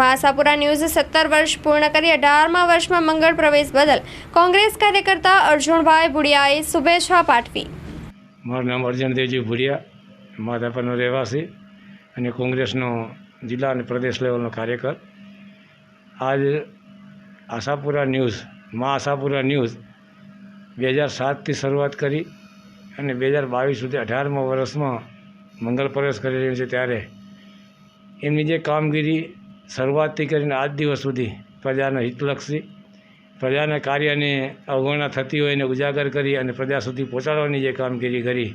Ashapura news 17 વર્ષ પૂર્ણ કરી 18મા વર્ષમાં મંગળ પ્રવેશ બદલ કોંગ્રેસ કાર્યકર્તા અર્જુનભાઈ ભુડિયાએ શુભેચ્છા પાઠવી। મારું નામ અર્જુન દેવજી ભુડિયા, માધાપરનો રહેવાસી અને કોંગ્રેસનો જિલ્લા અને પ્રદેશ લેવલનો કાર્યકર। આજ આશાપુરા ન્યૂઝ આશાપુરા ન્યૂઝ 2007થી શરૂઆત કરી અને 2022 સુધી 18મા વર્ષમાં મંગળ પ્રવેશ કરી રહ્યું છે। ત્યારે એમની જે કામગીરી શરૂઆતથી કરીને આજ દિવસ સુધી પ્રજાના હિતલક્ષી, પ્રજાના કાર્યને અવગણના થતી હોય એને ઉજાગર કરી અને પ્રજા સુધી પહોંચાડવાની જે કામગીરી કરી,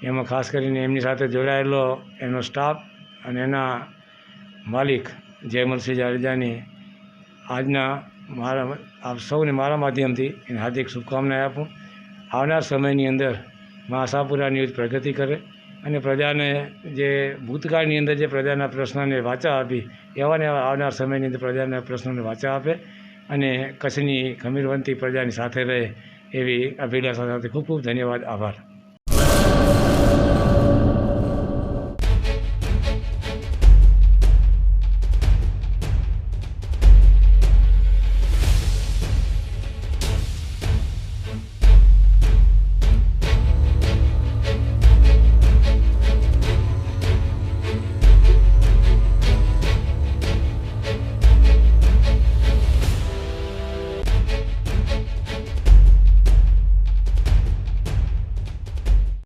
એમાં ખાસ કરીને એમની સાથે જોડાયેલો એનો સ્ટાફ અને એના માલિક જયમલસિંહ જાડેજાની આજના આપ સૌને મારા માધ્યમથી એને હાર્દિક શુભકામનાઓ આપું। આવનાર સમયની અંદર આશાપુરા ન્યૂઝ પ્રગતિ કરે અને પ્રજાને જે ભૂતકાળની અંદર જે પ્રજાના પ્રશ્નોને વાચા આપી એવાને આવનાર સમયની અંદર પ્રજાના પ્રશ્નોને વાચા આપે અને કચ્છની ખમીરવંતી પ્રજાની સાથે રહે એવી અભિલાષા સાથે ખૂબ ખૂબ ધન્યવાદ, આભાર।